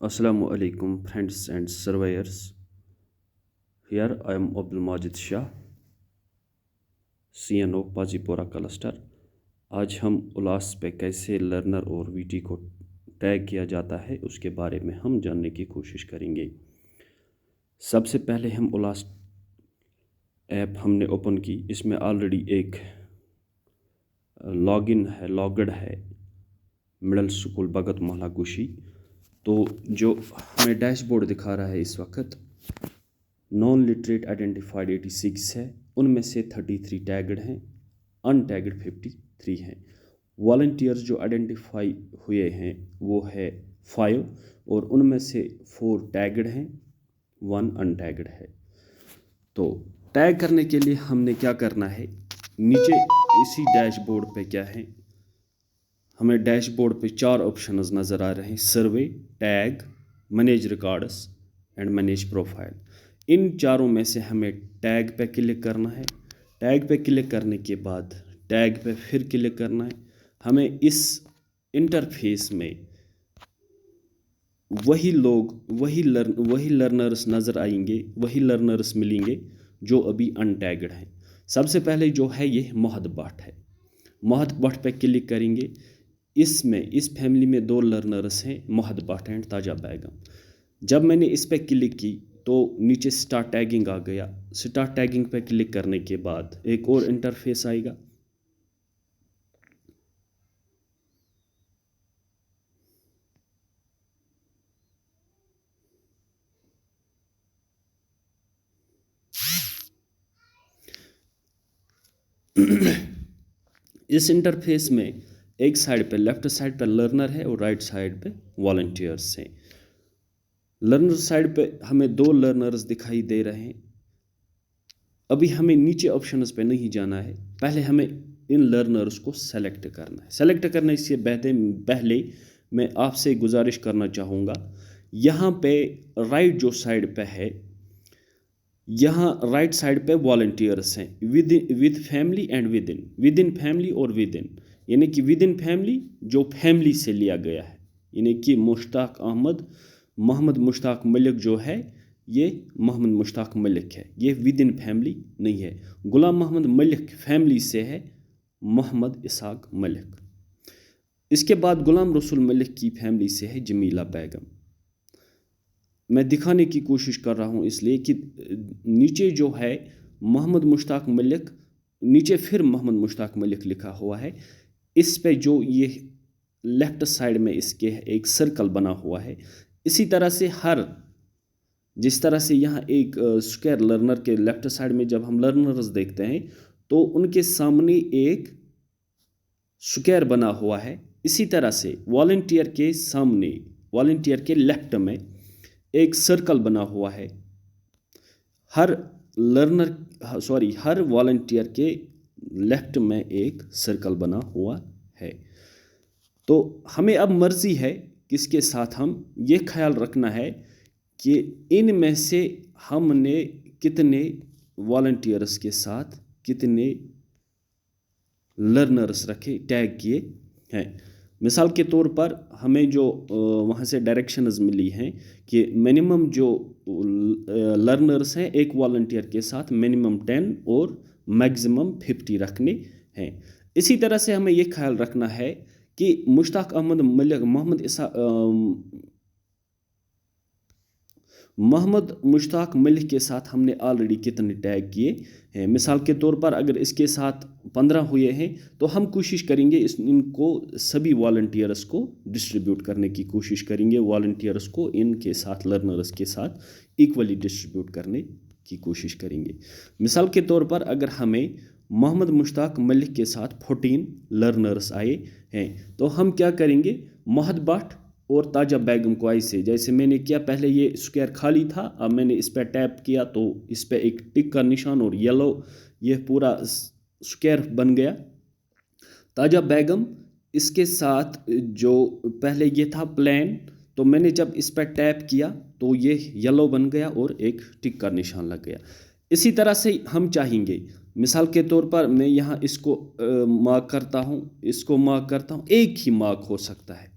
Assalamu alaikum friends and surveyors. Here I am Abdul Majid Shah, CNO Pajipora cluster. आज हम उलास पे कैसे learner और वीटी को टैग किया जाता है उसके बारे में हम जानने की कोशिश करेंगे। सबसे पहले हम उलास ऐप हमने ओपन की। इसमें ऑलरेडी एक लॉगिन है, लॉगड है, मिडल स्कूल भगत मोहल्ला गुशी। तो जो हमें डैशबोर्ड दिखा रहा है इस वक्त, नॉन लिटरेट आइडेंटिफाइड 86 है, उनमें से 33 टैगड हैं, अनटैगड 53 हैं। वॉलंटियर्स जो आइडेंटिफाई हुए हैं वो है 5 और उनमें से 4 टैगड हैं, 1 अनटैगड है। तो टैग करने के लिए हमने क्या करना है, नीचे इसी डैशबोर्ड पे क्या है, हमें डैशबोर्ड पे 4 ऑप्शंस नज़र आ रहे हैं: survey, tag, manage records and manage profile. इन चारों में से हमें टैग पे क्लिक करना है। टैग पे क्लिक करने के बाद टैग पे फिर क्लिक करना है। हमें इस इंटरफेस में वही लोग, वही लर्नर्स नज़र आएंगे, वही लर्नर्स मिलेंगे जो अभी अनटैगड हैं। सबसे पहले जो है ये महद भट्ट है। महद भट्ट पे क्लिक करेंगे। इस फैमिली में 2 लर्नर्स हैं, महद भट्ट एंड ताजा बेगम। जब मैंने इस पे क्लिक की तो नीचे स्टार्ट टैगिंग आ गया। स्टार्ट टैगिंग पे क्लिक करने के बाद एक और इंटरफेस आएगा। इस इंटरफेस में एक साइड पे, लेफ्ट साइड पे लर्नर है और राइट साइड पे वॉलंटियर्स हैं। लर्नर साइड पे हमें 2 लर्नर्स दिखाई दे रहे हैं। अभी हमें नीचे ऑप्शंस पे नहीं जाना है, पहले हमें इन लर्नर्स को सेलेक्ट करना है। सेलेक्ट करने से पहले मैं आपसे गुजारिश करना चाहूँगा, यहाँ पे राइट जो साइड पे है, यहाँ राइट साइड पे वॉलंटियर्स हैं, with family and with in family और विद इन, यानी कि विद इन फैमिली जो फैमिली से लिया गया है, यानी कि मुश्ताक अहमद, मोहम्मद मुश्ताक मलिक जो है ये मोहम्मद मुश्ताक मलिक है, ये विद इन फैमिली नहीं है। गुलाम मोहम्मद मलिक फैमिली से है, मोहम्मद इसाक मलिक। इसके बाद गुलाम रसूल मलिक की फैमिली से है जमीला बेगम। मैं दिखाने की कोशिश कर रहा हूँ इसलिए कि नीचे जो है मोहम्मद मुश्ताक मलिक, नीचे फिर मोहम्मद मुश्ताक मलिक लिखा हुआ है। इस पे जो ये लेफ्ट साइड में इसके एक सर्कल बना हुआ है, इसी तरह से जिस तरह से यहाँ एक स्क्वायर लर्नर के लेफ्ट साइड में जब हम लर्नर्स देखते हैं तो उनके सामने एक स्क्वायर बना हुआ है, इसी तरह से वॉलंटियर के सामने, वॉलंटियर के लेफ्ट में एक सर्कल बना हुआ है। हर वॉलंटियर के लेफ्ट में एक सर्कल बना हुआ है। तो हमें अब मर्जी है किसके साथ, हम ये ख्याल रखना है कि इनमें से हमने कितने वॉलंटियर्स के साथ कितने लर्नर्स रखे, टैग किए हैं। मिसाल के तौर पर हमें जो वहाँ से डायरेक्शंस मिली हैं कि मिनिमम जो लर्नर्स हैं एक वॉलंटियर के साथ मिनिमम 10 और मैक्सिमम 50 रखने हैं। इसी तरह से हमें ये ख्याल रखना है कि मुश्ताक अहमद मलिक, मोहम्मद मुश्ताक मलिक के साथ हमने ऑलरेडी कितने टैग किए हैं। मिसाल के तौर पर अगर इसके साथ 15 हुए हैं तो हम कोशिश करेंगे इनको सभी वॉलंटियर्स को डिस्ट्रीब्यूट करने की कोशिश करेंगे, वॉलंटियर्स को इनके साथ, लर्नर्स के साथ इक्वली डिस्ट्रीब्यूट करने की कोशिश करेंगे। मिसाल के तौर पर अगर हमें मोहम्मद मुश्ताक मलिक के साथ 14 लर्नर्स आए हैं तो हम क्या करेंगे, महद भट्ट और ताजा बेगम को ऐसे, जैसे मैंने किया, पहले ये स्क्वायर खाली था, अब मैंने इस पर टैप किया तो इस पर एक टिक का निशान और येलो ये पूरा स्क्वायर बन गया। ताजा बेगम, इसके साथ जो पहले ये था प्लेन, तो मैंने जब इस पर टैप किया तो ये येलो बन गया और एक टिक का निशान लग गया। इसी तरह से हम चाहेंगे, मिसाल के तौर पर मैं यहाँ इसको मार्क करता हूँ, इसको मार्क करता हूँ, एक ही मार्क हो सकता है,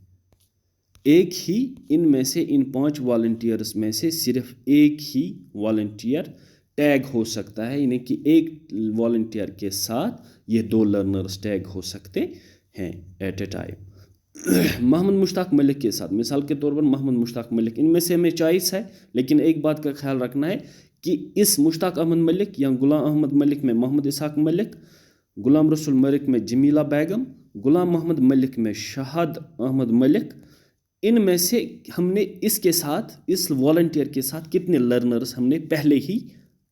एक ही इनमें से इन 5 वॉलंटियर्स में से सिर्फ एक ही वॉलंटियर टैग हो सकता है, यानी कि एक वॉलंटियर के साथ ये 2 लर्नर्स टैग हो सकते हैं at a time. Mohammad Mushtaq Malik के साथ, मिसाल के तौर पर मोहम्मद मुश्ताक मलिक, इनमें से हमें चॉइस है, लेकिन एक बात का ख्याल रखना है कि इस मुश्ताक अहमद मलिक या गुलाम अहमद मलिक में मोहम्मद इसाक मलिक, गुलाम रसूल मलिक में जमीला बेगम, गुलाम मोहम्मद मलिक में शहाद अहमद मलिक, इनमें से हमने इसके साथ, इस वॉलंटियर के साथ कितने लर्नर्स हमने पहले ही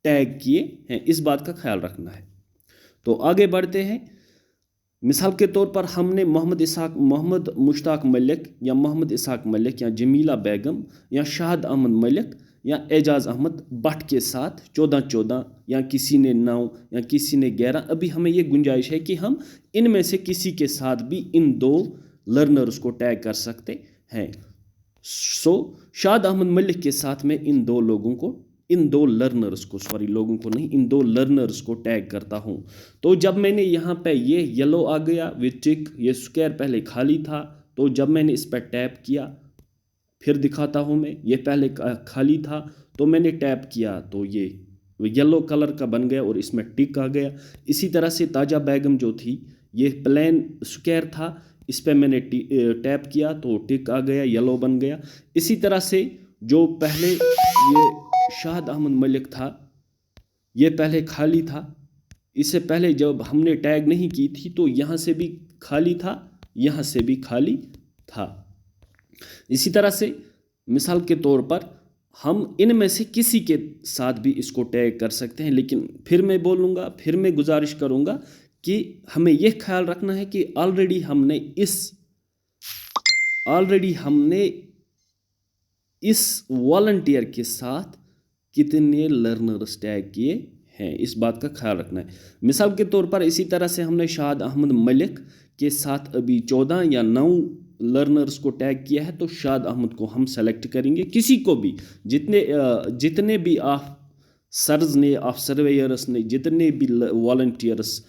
टैग किए हैं, इस बात का ख्याल रखना है। तो आगे बढ़ते हैं। मिसाल के तौर पर हमने मोहम्मद मुश्ताक मलिक या मोहम्मद इसाक मलिक या जमीला बेगम या शाहद अहमद मलिक या एजाज अहमद भट्ट के साथ 14-14 या किसी ने 9 या किसी ने 11, अभी हमें ये गुंजाइश है कि हम इनमें से किसी के साथ भी इन 2 लर्नर्स को टैग कर सकते हैं। शाहद अहमद मलिक के साथ में इन 2 लोगों को, इन 2 लर्नर्स को, सॉरी लोगों को नहीं, इन 2 लर्नर्स को टैग करता हूँ। तो जब मैंने यहाँ पे ये येलो आ गया विथ टिक, ये स्क्वायर पहले खाली था, तो जब मैंने इस पर टैप किया, फिर दिखाता हूँ मैं, ये पहले खाली था तो मैंने टैप किया तो ये येलो कलर का बन गया और इसमें टिक आ गया। इसी तरह से ताजा बेगम जो थी, ये प्लेन स्क्वायर था, इस पर मैंने टैप किया तो टिक आ गया, येलो बन गया। इसी तरह से जो पहले ये शाहद अहमद मलिक था, ये पहले खाली था, इससे पहले जब हमने टैग नहीं की थी तो यहाँ से भी खाली था, यहाँ से भी खाली था। इसी तरह से मिसाल के तौर पर हम इनमें से किसी के साथ भी इसको टैग कर सकते हैं, लेकिन फिर मैं बोलूँगा, फिर मैं गुजारिश करूँगा कि हमें यह ख्याल रखना है कि ऑलरेडी हमने इस वॉलंटियर के साथ कितने लर्नर्स टैग किए हैं, इस बात का ख्याल रखना है। मिसाल के तौर पर इसी तरह से हमने शाहद अहमद मलिक के साथ अभी 14 या 9 लर्नर्स को टैग किया है, तो शाहद अहमद को हम सेलेक्ट करेंगे। किसी को भी, जितने भी सर्स ने, सर्वेयर्स ने जितने भी वॉलंटियर्स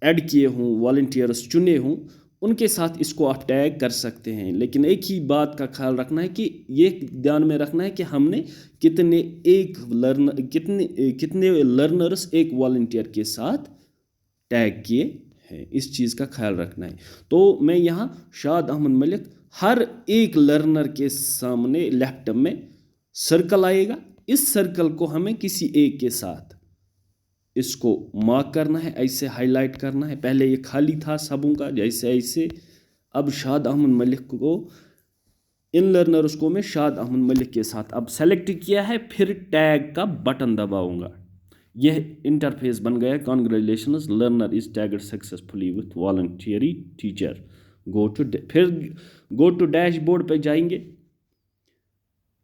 ऐड किए हों, वॉलंटियर्स चुने हों, उनके साथ इसको आप टैग कर सकते हैं। लेकिन एक ही बात का ख्याल रखना है कि ये ध्यान में रखना है कि हमने कितने लर्नर्स एक वॉलंटियर के साथ टैग किए हैं, इस चीज़ का ख्याल रखना है। तो मैं यहाँ शाहद अहमद मलिक, हर एक लर्नर के सामने लेफ्ट में सर्कल आएगा, इस सर्कल को हमें किसी एक के साथ इसको मार्क करना है, ऐसे हाईलाइट करना है। पहले ये खाली था सबों का, जैसे ऐसे। अब शाहद अहमद मलिक को, इन लर्नर्स को मैं शाहद अहमद मलिक के साथ अब सेलेक्ट किया है, फिर टैग का बटन दबाऊंगा, यह इंटरफेस बन गया। Congratulations, learner is tagged successfully with voluntary teacher. फिर गो टू डैशबोर्ड पे जाएंगे।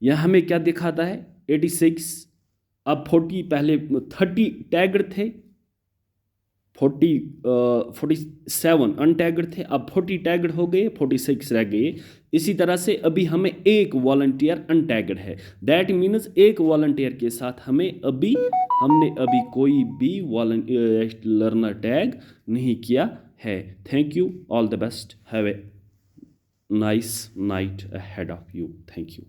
यह हमें क्या दिखाता है, 86, अब 40, पहले 30 टैग्ड थे, 47 अनटैग्ड थे, अब 40 टैग्ड हो गए, 46 रह गए। इसी तरह से अभी हमें एक वॉलंटियर अनटैग्ड है, दैट मीन्स एक वॉलंटियर के साथ हमने अभी कोई भी लर्नर टैग नहीं किया है। Thank you, all the best, have a nice night ahead of you, thank you.